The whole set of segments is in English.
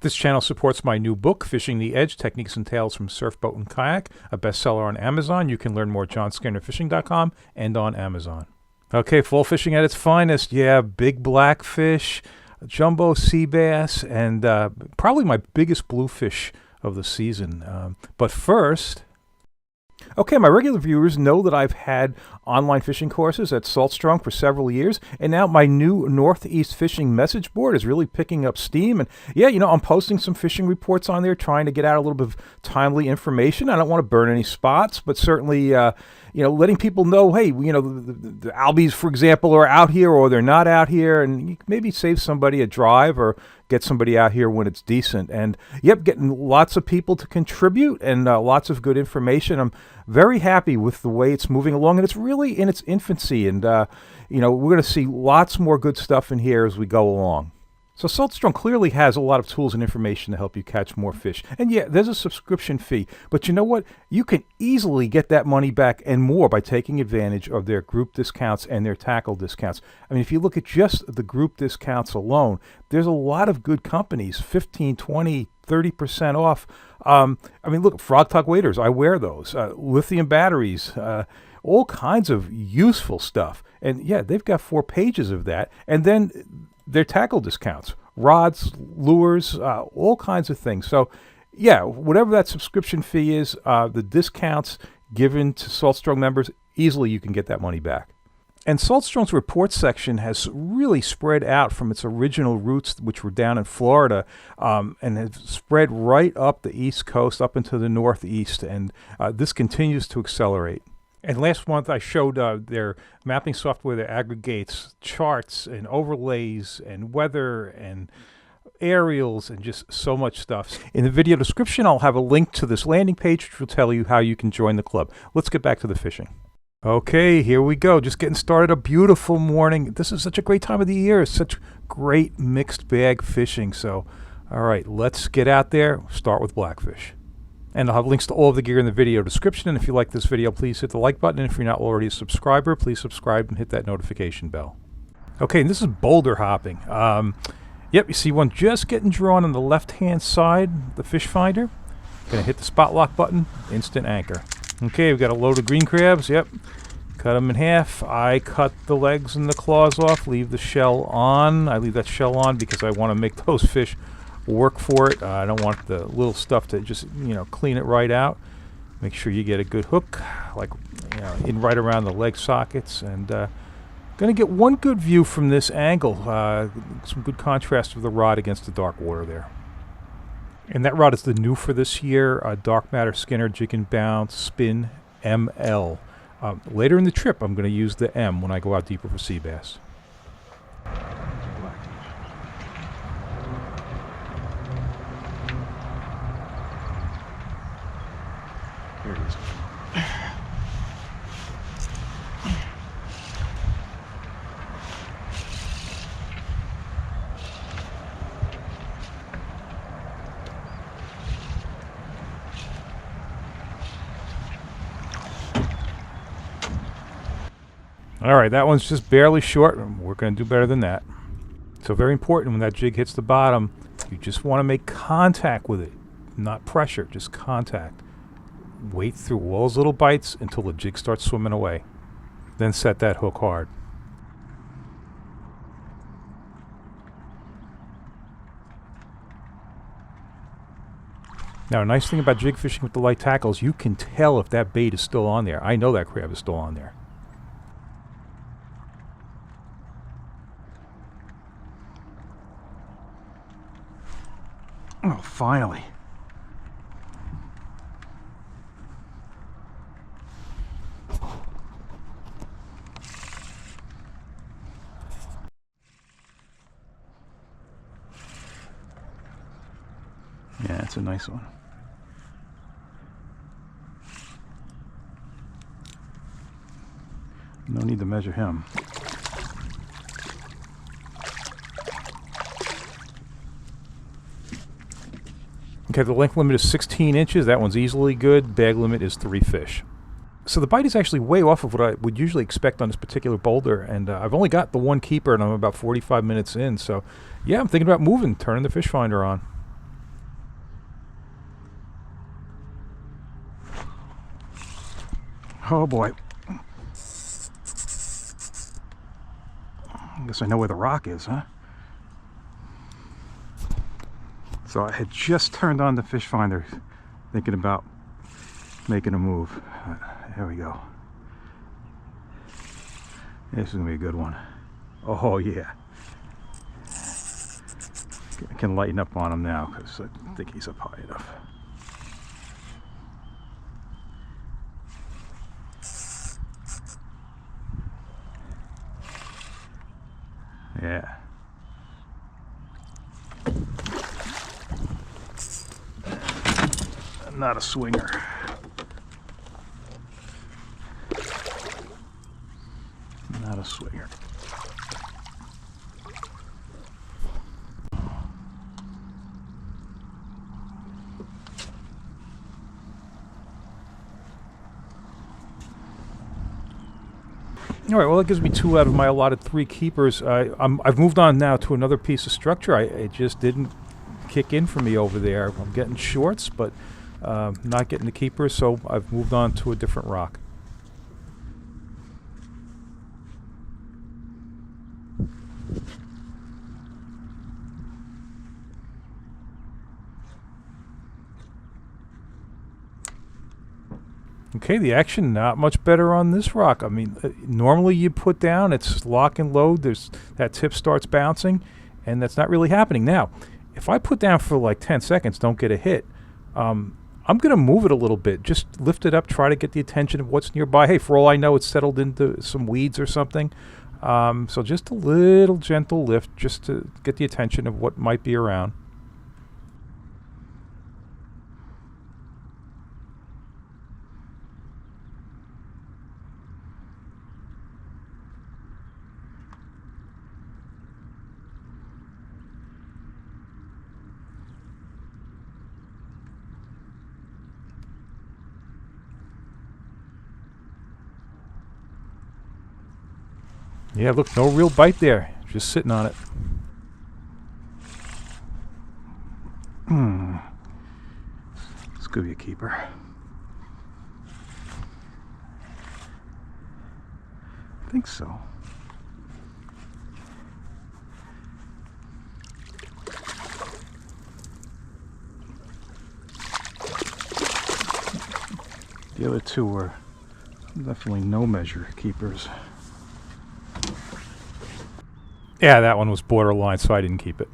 This channel supports my new book, Fishing the Edge, Techniques and Tales from Surf, Boat, and Kayak, a bestseller on Amazon. You can learn more at johnskinnerfishing.com and on Amazon. Okay, fall fishing at its finest. Yeah, big blackfish, jumbo sea bass, and probably my biggest bluefish of the season. But first... Okay, my regular viewers know that I've had online fishing courses at Saltstrong for several years, and now my new Northeast Fishing message board is really picking up steam. And yeah, I'm posting some fishing reports on there, trying to get out a little bit of timely information. I don't want to burn any spots, but certainly, letting people know, hey, the albies, for example, are out here or they're not out here, and maybe save somebody a drive or get somebody out here when it's decent. And yep, getting lots of people to contribute and lots of good information. I'm very happy with the way it's moving along, and it's really in its infancy. And we're going to see lots more good stuff in here as we go along. So Saltstrong clearly has a lot of tools and information to help you catch more fish. And yeah, there's a subscription fee, but you know what? You can easily get that money back and more by taking advantage of their group discounts and their tackle discounts. I mean, if you look at just the group discounts alone, there's a lot of good companies, 15, 20, 30% off. Look, Frog Talk waders, I wear those. Lithium batteries, all kinds of useful stuff. And yeah, they've got 4 pages of that. And then their tackle discounts, rods, lures, all kinds of things. So yeah, whatever that subscription fee is, the discounts given to Saltstrong members, easily you can get that money back. And Saltstrong's report section has really spread out from its original roots, which were down in Florida, and has spread right up the East Coast, up into the Northeast, and this continues to accelerate. And last month I showed their mapping software that aggregates charts and overlays and weather and aerials and just so much stuff. In the video description, I'll have a link to this landing page, which will tell you how you can join the club. Let's get back to the fishing. Okay, here we go. Just getting started. A beautiful morning. This is such a great time of the year. Such great mixed bag fishing. So, all right, let's get out there. Start with blackfish. And I'll have links to all of the gear in the video description. And if you like this video, please hit the like button. And if you're not already a subscriber, please subscribe and hit that notification bell. Okay, and this is boulder hopping. Yep, you see one just getting drawn on the left-hand side, the fish finder. Gonna hit the spot lock button, instant anchor. Okay, we've got a load of green crabs. Yep, cut them in half. I cut the legs and the claws off, leave the shell on. I leave that shell on because I want to make those fish work for it. I don't want the little stuff to just, clean it right out. Make sure you get a good hook, like, in right around the leg sockets. And going to get one good view from this angle. Some good contrast of the rod against the dark water there. And that rod is the new for this year, Dark Matter Skinner Jig and Bounce Spin ML. Later in the trip, I'm going to use the M when I go out deeper for sea bass. Here it is. All right, that one's just barely short. We're going to do better than that. So very important, when that jig hits the bottom, you just want to make contact with it. Not pressure, just contact. Wait through all those little bites until the jig starts swimming away. Then set that hook hard. Now, a nice thing about jig fishing with the light tackles, you can tell if that bait is still on there. I know that crab is still on there. Oh, finally. Yeah, it's a nice one. No need to measure him. Okay, the length limit is 16 inches. That one's easily good. Bag limit is 3 fish. So the bite is actually way off of what I would usually expect on this particular boulder, and I've only got the one keeper, and I'm about 45 minutes in. So, yeah, I'm thinking about moving, turning the fish finder on. Oh boy. I guess I know where the rock is, huh? So I had just turned on the fish finder, thinking about making a move. There we go. This is gonna be a good one. Oh yeah. I can lighten up on him now because I think he's up high enough. Yeah. Not a swinger. Not a swinger. All right, well, that gives me 2 out of my allotted 3 keepers. I've moved on now to another piece of structure. It just didn't kick in for me over there. I'm getting shorts, but not getting the keepers, so I've moved on to a different rock. Okay, the action not much better on this rock. I mean, normally you put down, it's lock and load, there's that tip starts bouncing, and that's not really happening. Now, if I put down for like 10 seconds, don't get a hit, I'm going to move it a little bit. Just lift it up, try to get the attention of what's nearby. Hey, for all I know, it's settled into some weeds or something. So just a little gentle lift just to get the attention of what might be around. Yeah, look, no real bite there. Just sitting on it. This could be a keeper. I think so. The other 2 were definitely no measure keepers. Yeah, that one was borderline, so I didn't keep it.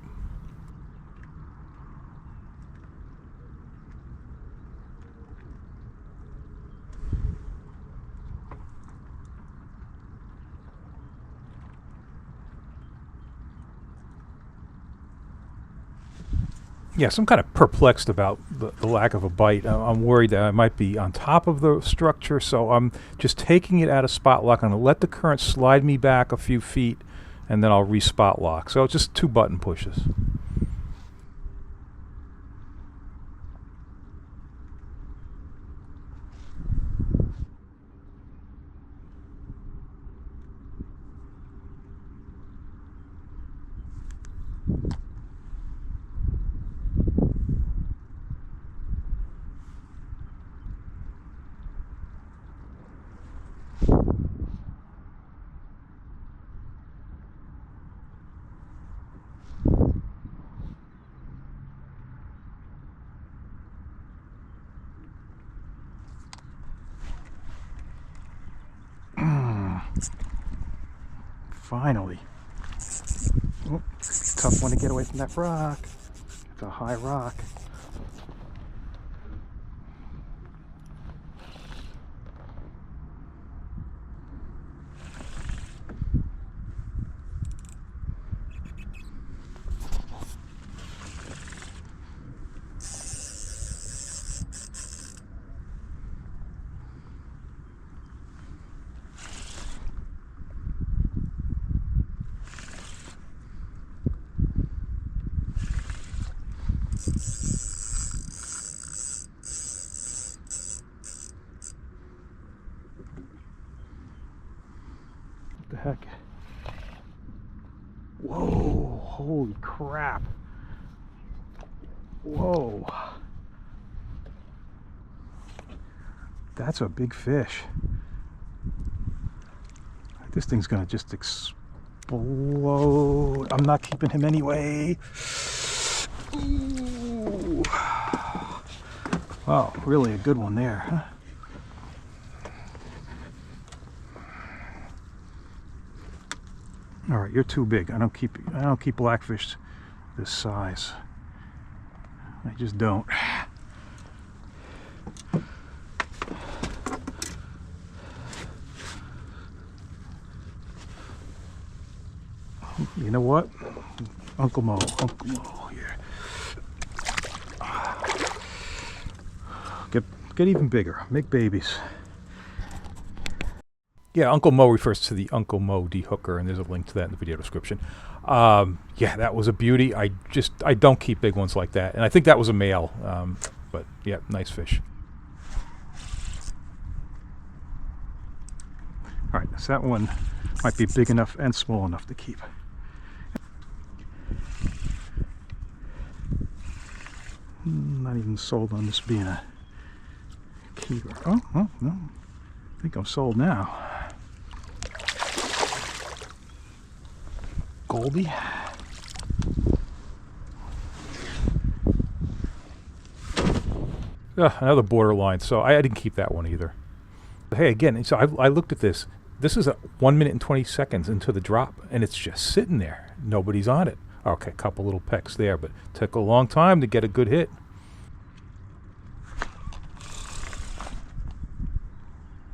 Yes, I'm kind of perplexed about the lack of a bite. I'm worried that I might be on top of the structure, so I'm just taking it out of spot lock. I'm going to let the current slide me back a few feet, and then I'll re-spot lock. So it's just 2 button pushes. Finally. Oh, tough one to get away from that rock. It's a high rock. What the heck? Whoa, holy crap. Whoa. That's a big fish. This thing's gonna just explode. I'm not keeping him anyway. Ooh. Wow, really a good one there, huh? All right, you're too big. I don't keep blackfish this size. I just don't. You know what? Uncle Mo here. Get even bigger. Make babies. Yeah, Uncle Mo refers to the Uncle Mo dehooker, and there's a link to that in the video description. Yeah, that was a beauty. I don't keep big ones like that, and I think that was a male. But yeah, nice fish. All right, so that one might be big enough and small enough to keep. Not even sold on this being a keeper. Oh, no. I think I'm sold now. Goldie. Another borderline, so I didn't keep that one either. But hey, again, so I looked at this. This is 1 minute and 20 seconds into the drop, and it's just sitting there. Nobody's on it. Okay, a couple little pecks there, but took a long time to get a good hit.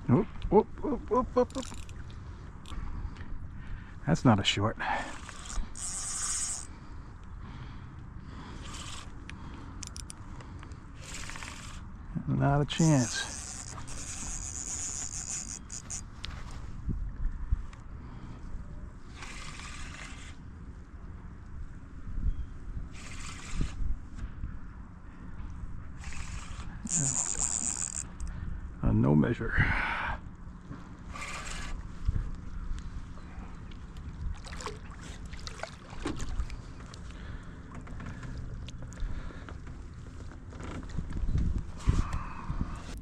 Oop. That's not a short. Not a chance. No measure.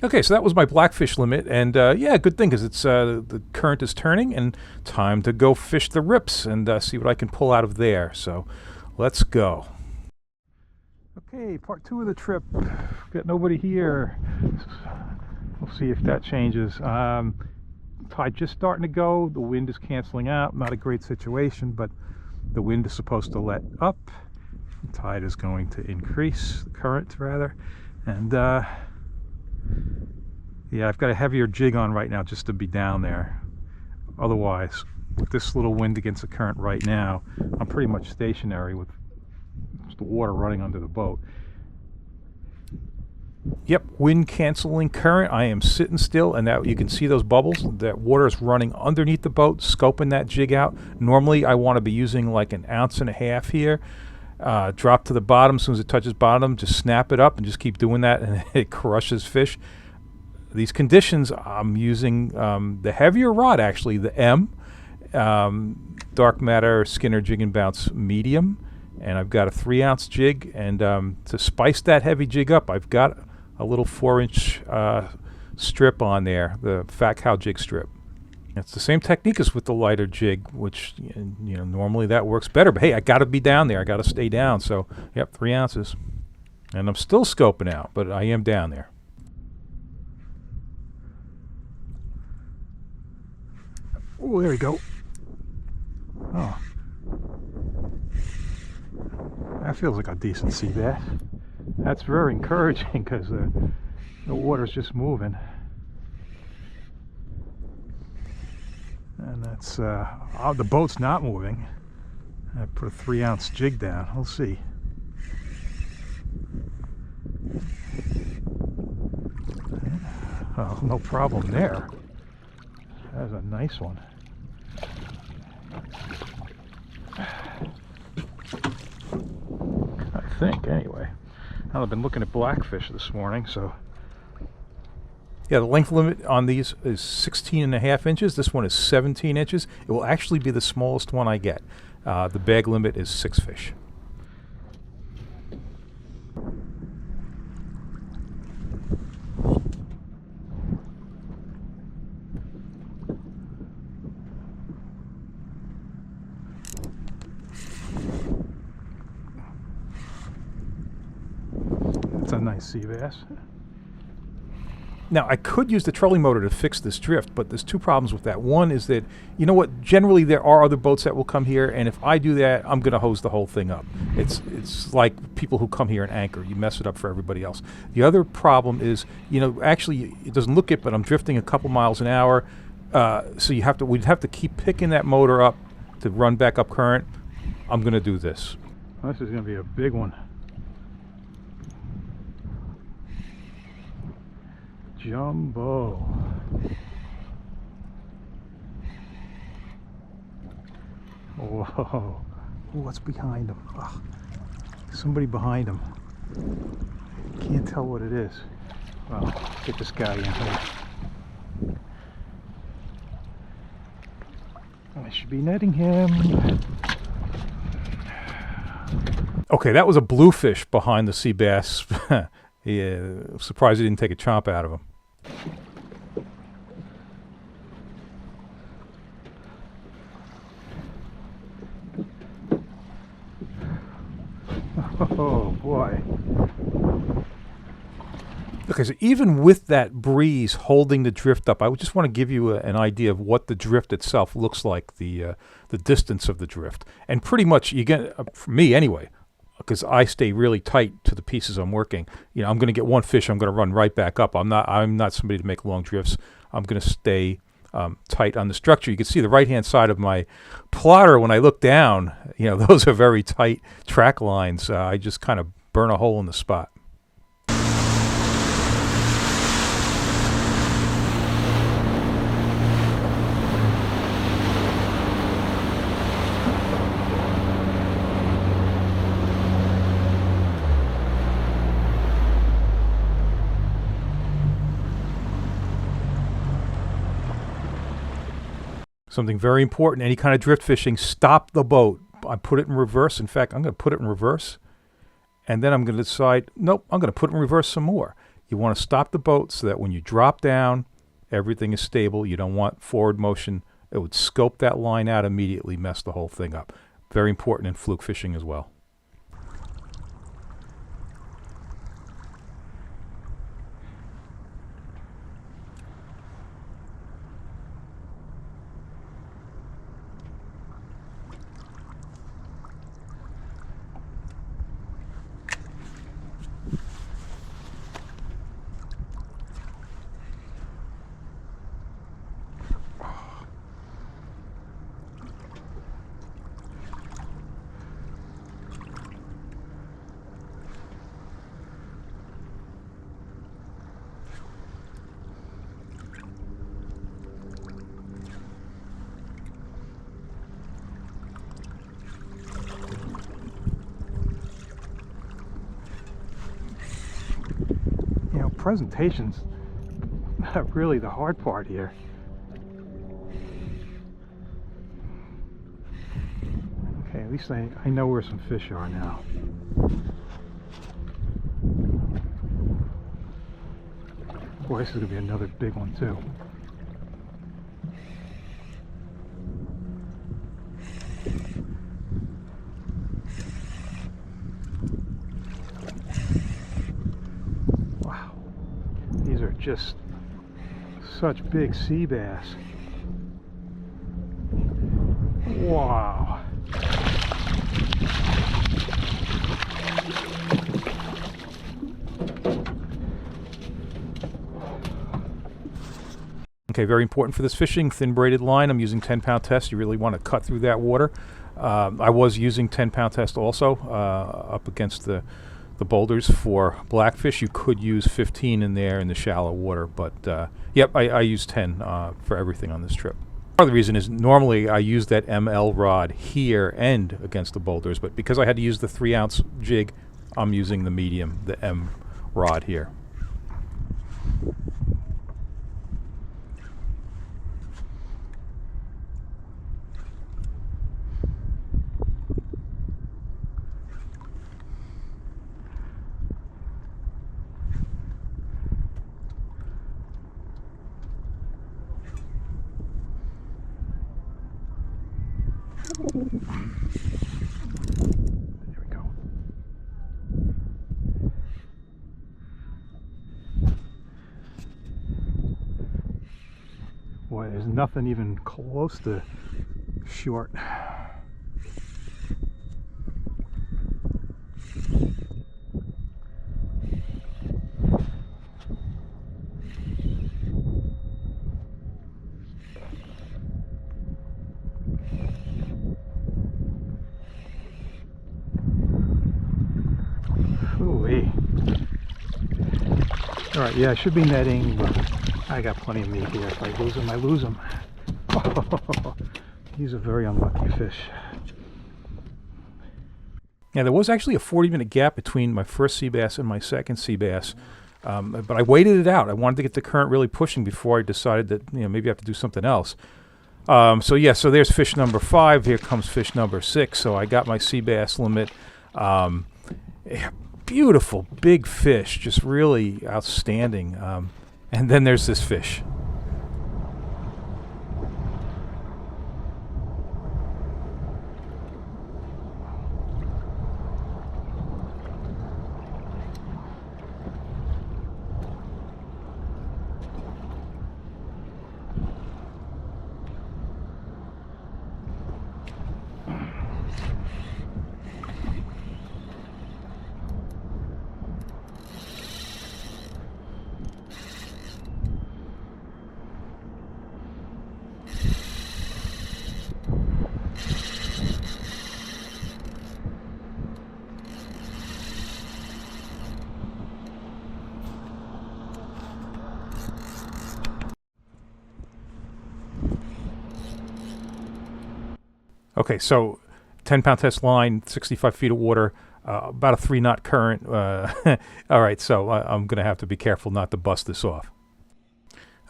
Okay, so that was my blackfish limit, and yeah, good thing because it's the current is turning, and time to go fish the rips and see what I can pull out of there. So, let's go. Okay, part 2 of the trip. Got nobody here. We'll see if that changes. Tide just starting to go. The wind is canceling out. Not a great situation, but the wind is supposed to let up. The tide is going to increase, the current rather, and yeah, I've got a heavier jig on right now just to be down there. Otherwise, with this little wind against the current right now, I'm pretty much stationary with the water running under the boat. Yep, wind canceling current. I am sitting still, and that you can see those bubbles. That water is running underneath the boat, scoping that jig out. Normally, I want to be using like 1.5 ounces here. Drop to the bottom. As soon as it touches bottom, just snap it up and just keep doing that, and it crushes fish. These conditions, I'm using the heavier rod, actually, the M, Dark Matter Skinner Jig and Bounce Medium, and I've got a 3-ounce jig, and to spice that heavy jig up, I've got a little 4-inch strip on there, the Fat Cow jig strip. It's the same technique as with the lighter jig, which, you know, normally that works better. But hey, I got to be down there. I got to stay down. So, yep, 3 ounces. And I'm still scoping out, but I am down there. Oh, there we go. Oh. That feels like a decent sea bass. That's very encouraging because the water's just moving. And that's, the boat's not moving. I put a 3-ounce jig down. We'll see. Oh, no problem there. That's a nice one. I think, anyway. I've been looking at blackfish this morning, so... Yeah, the length limit on these is 16.5 inches. This one is 17 inches. It will actually be the smallest one I get. The bag limit is 6 fish. That's a nice sea bass. Now, I could use the trolling motor to fix this drift, but there's two problems with that. One is that, you know what, generally there are other boats that will come here, and if I do that, I'm going to hose the whole thing up. It's like people who come here and anchor. You mess it up for everybody else. The other problem is, you know, actually, it doesn't look it, but I'm drifting a couple miles an hour, so we'd have to keep picking that motor up to run back up current. I'm going to do this. This is going to be a big one. Jumbo. Whoa. Ooh, what's behind him? Ugh. Somebody behind him. Can't tell what it is. Well, get this guy in here. I should be netting him. Okay, that was a bluefish behind the sea bass. Yeah, surprised he didn't take a chomp out of him. Oh boy. Okay, so even with that breeze holding the drift up, I would just want to give you an idea of what the drift itself looks like, the distance of the drift. And pretty much, you get, for me anyway, because I stay really tight to the pieces I'm working. You know, I'm going to get one fish, I'm going to run right back up. I'm not somebody to make long drifts. I'm going to stay tight on the structure. You can see the right-hand side of my plotter when I look down. You know, those are very tight track lines. I just kind of burn a hole in the spot. Something very important, any kind of drift fishing, stop the boat. I put it in reverse. In fact, I'm going to put it in reverse. And then I'm going to decide, nope, I'm going to put it in reverse some more. You want to stop the boat so that when you drop down, everything is stable. You don't want forward motion. It would scope that line out immediately, mess the whole thing up. Very important in fluke fishing as well. Presentation's not really the hard part here. Okay, at least I know where some fish are now. Boy, this is going to be another big one too. These are just such big sea bass. Wow. Okay, very important for this fishing, thin braided line. I'm using 10-pound test. You really want to cut through that water. I was using 10-pound test also up against the boulders for blackfish. You could use 15 in there in the shallow water, but yep, I use 10 for everything on this trip. Part of the reason is normally I use that ML rod here and against the boulders, but because I had to use the 3-ounce jig, I'm using the medium, the M rod here. There we go. Boy, there's nothing even close to short. Ooh-wee. All right, yeah, I should be netting, but I got plenty of meat here. If I lose him, I lose him. Oh, he's a very unlucky fish. Yeah, there was actually a 40-minute gap between my first sea bass and my second sea bass, but I waited it out. I wanted to get the current really pushing before I decided that maybe I have to do something else. So there's fish number 5. Here comes fish number 6. So I got my sea bass limit. Beautiful big fish, just really outstanding. And then there's this fish. Okay, so 10-pound test line, 65 feet of water, about a 3-knot current. All right, so I'm going to have to be careful not to bust this off.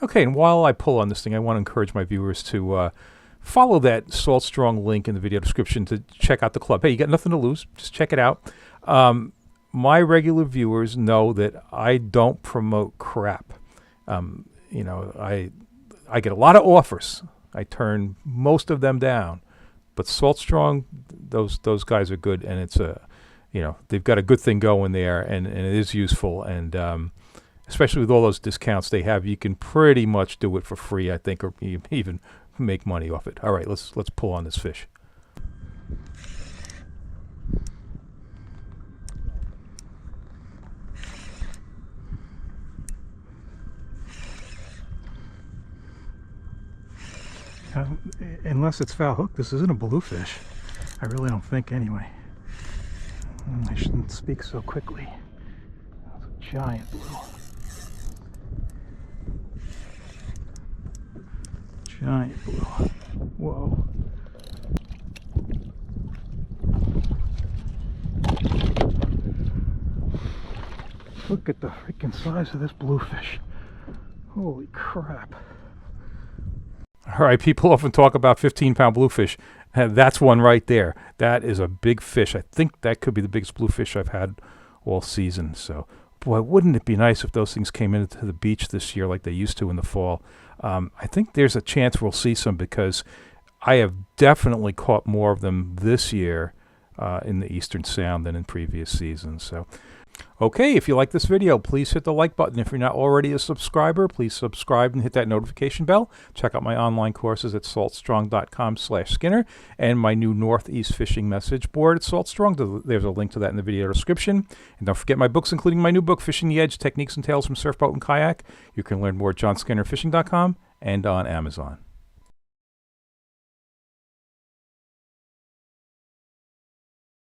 Okay, and while I pull on this thing, I want to encourage my viewers to follow that Salt Strong link in the video description to check out the club. Hey, you got nothing to lose. Just check it out. My regular viewers know that I don't promote crap. I get a lot of offers. I turn most of them down. But Salt Strong, those guys are good, and it's they've got a good thing going there, and it is useful, and especially with all those discounts they have, you can pretty much do it for free, I think, or even make money off it. All right, let's pull on this fish. Unless it's foul hook, this isn't a bluefish. I really don't think, anyway. I shouldn't speak so quickly. That's a giant blue. Giant blue. Whoa. Look at the freaking size of this bluefish. Holy crap. All right, people often talk about 15-pound bluefish. That's one right there. That is a big fish. I think that could be the biggest bluefish I've had all season. So, boy, wouldn't it be nice if those things came into the beach this year like they used to in the fall. I think there's a chance we'll see some because I have definitely caught more of them this year in the Eastern Sound than in previous seasons. So, okay, if you like this video, please hit the like button. If you're not already a subscriber, please subscribe and hit that notification bell. Check out my online courses at saltstrong.com/Skinner and my new Northeast fishing message board at Saltstrong. There's a link to that in the video description. And don't forget my books, including my new book, Fishing the Edge, Techniques and Tales from Surf, Boat, and Kayak. You can learn more at johnskinnerfishing.com and on Amazon.